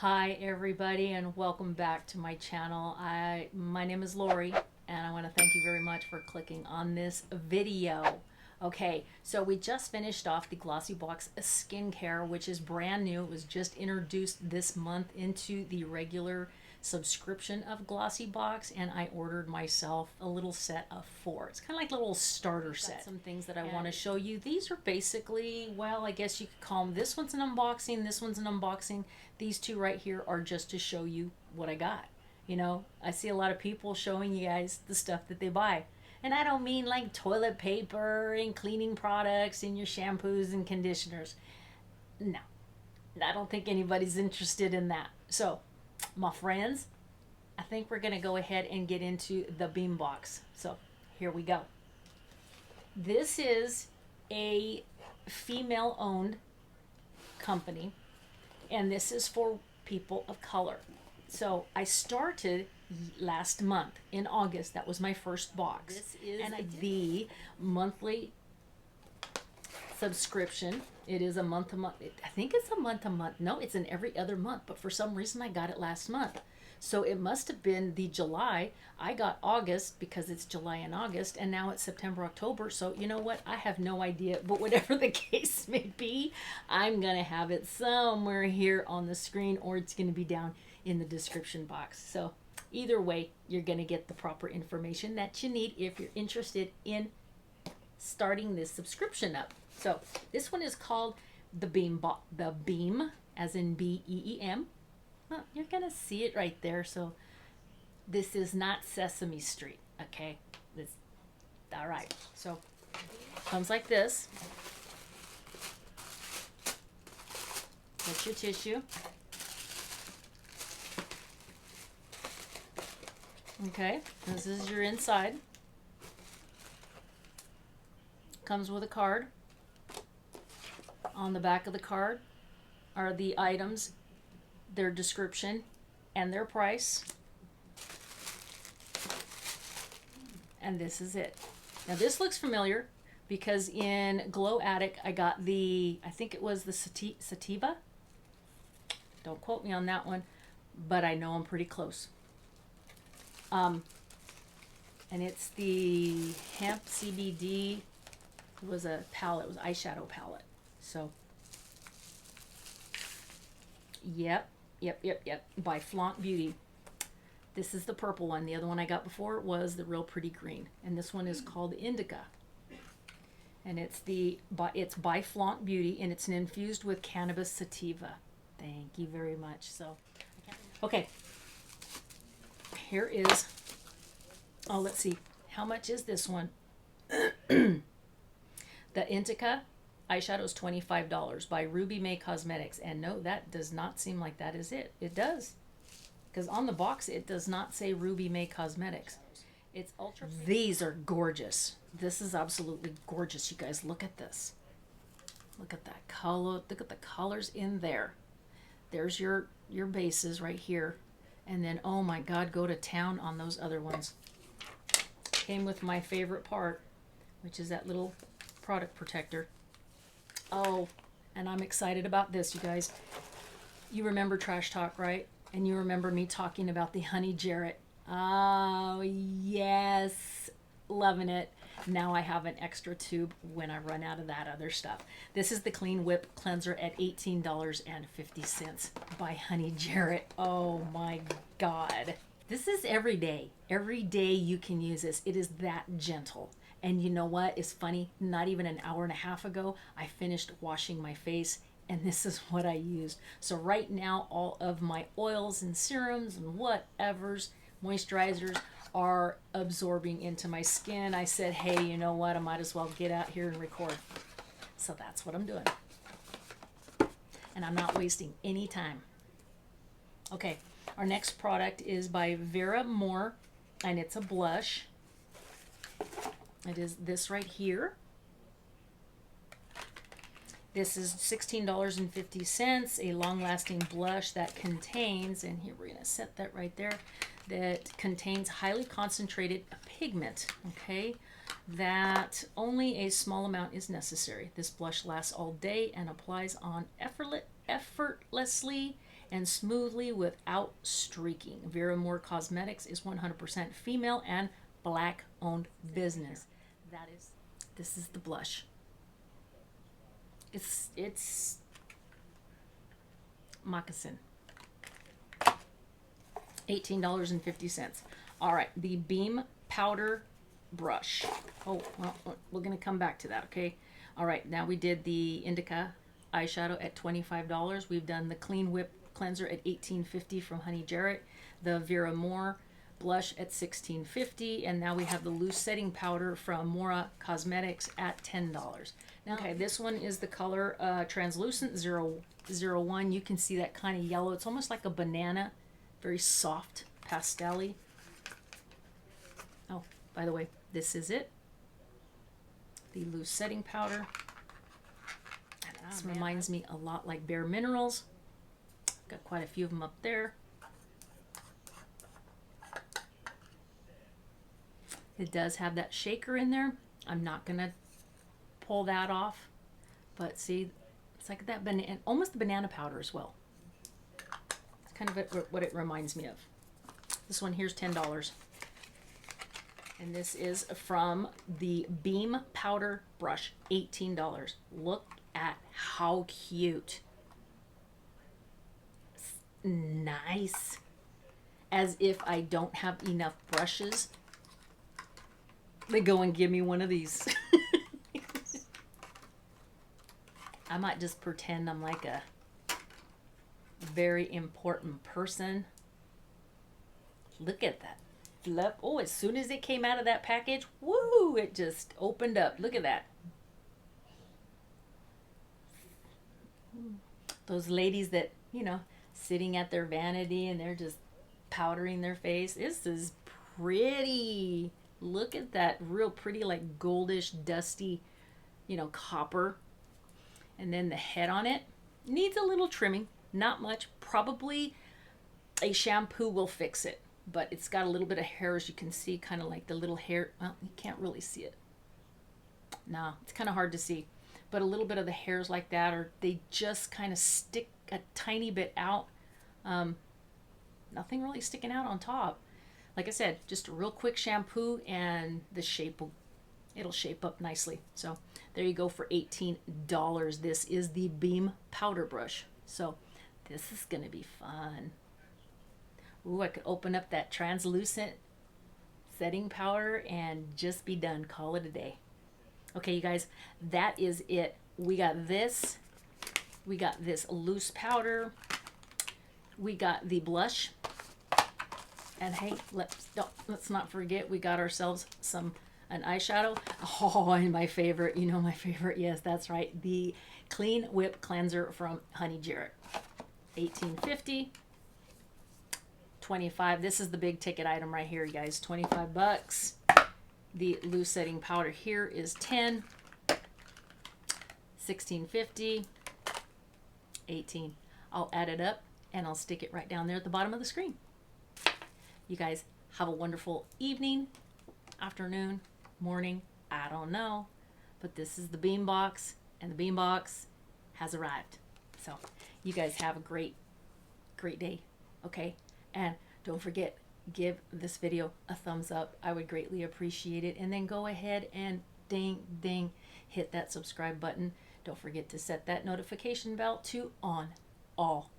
Hi everybody and welcome back to my channel. My name is Lori and I want to thank you very much for clicking on this video. Okay, so we just finished off the Glossy Box skincare, which is brand new. It was just introduced this month into the regular subscription of Glossy Box, and I ordered myself a little set of 4. It's kind of like a little starter set. Some things that I want to show you. These are basically, well, I guess you could call them, this one's an unboxing, this one's an unboxing. These two right here are just to show you what I got. You know, I see a lot of people showing you guys the stuff that they buy. And I don't mean like toilet paper and cleaning products and your shampoos and conditioners. No, I don't think anybody's interested in that. So, my friends, I think we're going to go ahead and get into the BEEMBOX. So, here we go. This is a female-owned company, and this is for people of color. So, I started last month in August. That was my first box. This is the monthly subscription. It is a month to month. I think it's a month to month. No, it's an every other month, but for some reason I got it last month. So it must have been the July. I got August because it's July and August, and now it's September, October. So you know what? I have no idea, but whatever the case may be, I'm going to have it somewhere here on the screen, or it's going to be down in the description box. So either way, you're going to get the proper information that you need if you're interested in starting this subscription up. So this one is called the BEEM, as in BEEM. Well, you're gonna see it right there. So this is not Sesame Street, okay? This, all right. So comes like this. That's your tissue. Okay, this is your inside. Comes with a card. On the back of the card are the items, their description, and their price. And this is it. Now this looks familiar because in Glow Addict I got the, I think it was the sativa. Don't quote me on that one, but I know I'm pretty close. And it's the hemp CBD. It was a palette. It was eyeshadow palette. So, yep, by FLAUNT Beauty. This is the purple one. The other one I got before was the real pretty green, and this one is called Indica. And it's by FLAUNT Beauty, and it's infused with cannabis sativa. Thank you very much. So, okay, here is. Oh, let's see. How much is this one? The Indica eyeshadow is $25 by Ruby May Cosmetics, and no, that does not seem like that is it. It does, because on the box it does not say Ruby May Cosmetics. It's ultra. These are gorgeous. This is absolutely gorgeous. You guys, look at this. Look at that color. Look at the colors in there. There's your bases right here, and then oh my God, go to town on those other ones. Came with my favorite part, which is that little product protector. Oh, and I'm excited about this, you guys. You remember Trash Talk, right? And you remember me talking about the honey JARRET. Oh, yes. Loving it. Now I have an extra tube when I run out of that other stuff. This is the Clean Whip Cleanser at $18.50 by Honey JARRET. Oh my God. This is every day. Every day you can use this. It is that gentle. And you know what? It's funny. Not even an hour and a half ago, I finished washing my face, and this is what I used. So right now, all of my oils and serums and whatevers, moisturizers, are absorbing into my skin. I said, hey, you know what? I might as well get out here and record. So that's what I'm doing. And I'm not wasting any time. Okay, our next product is by VERA More, and it's a blush. It is this right here. This is $16.50, a long-lasting blush that contains, and here we're going to set that right there, that contains highly concentrated pigment, okay? That only a small amount is necessary. This blush lasts all day and applies on effortlessly and smoothly without streaking. Vera Moore Cosmetics is 100% female and black owned business. This is the blush. It's moccasin. $18.50. All right, the BEEM powder brush. Oh, well, we're gonna come back to that, okay? All right, now we did the Indica eyeshadow at $25. We've done the Clean Whip cleanser at $18.50 from JARRET, the Vera Moore blush at $16.50, and now we have the loose setting powder from MOIRA Cosmetics at $10. Now, okay, this one is the color Translucent 001. You can see that kind of yellow. It's almost like a banana, very soft, pastel-y. Oh, by the way, this is it. The loose setting powder. This reminds me a lot like Bare Minerals. Got quite a few of them up there. It does have that shaker in there. I'm not gonna pull that off, but see, it's like that banana, almost the banana powder as well. It's kind of what it reminds me of. This one here's $10. And this is from the BEEM powder brush, $18. Look at how cute. Nice. As if I don't have enough brushes, they go and give me one of these. I might just pretend I'm like a very important person. Look at that. Oh, as soon as it came out of that package, woo, it just opened up. Look at that. Those ladies that, you know, sitting at their vanity and they're just powdering their face. This is pretty. Look at that real pretty, like goldish, dusty, you know, copper. And then the head on it needs a little trimming, not much. Probably a shampoo will fix it. But it's got a little bit of hair, as you can see, kind of like the little hair. Well, you can't really see it. No, it's kind of hard to see. But a little bit of the hairs like that, or they just kind of stick a tiny bit out. Nothing really sticking out on top. Like I said, just a real quick shampoo and the shape will, it'll shape up nicely. So there you go for $18. This is the BEEM powder brush. So this is going to be fun. Ooh, I could open up that translucent setting powder and just be done. Call it a day. Okay, you guys, that is it. We got this. We got this loose powder. We got the blush. And hey, let's not forget, we got ourselves an eyeshadow. Oh, and my favorite, you know my favorite. Yes, that's right. The Clean Whip cleanser from JARRET. $18.50. $25. This is the big ticket item right here, you guys. $25. The loose setting powder here is $10. $16.50. $18. I'll add it up and I'll stick it right down there at the bottom of the screen. You guys have a wonderful evening, afternoon, morning, I don't know. But this is the BEEMBOX, and the BEEMBOX has arrived. So you guys have a great day, okay? And don't forget, give this video a thumbs up. I would greatly appreciate it. And then go ahead and ding, hit that subscribe button. Don't forget to set that notification bell to on all.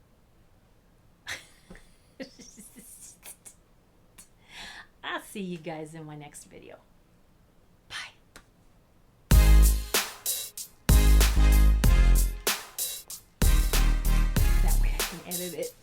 I'll see you guys in my next video. Bye. That way I can edit it.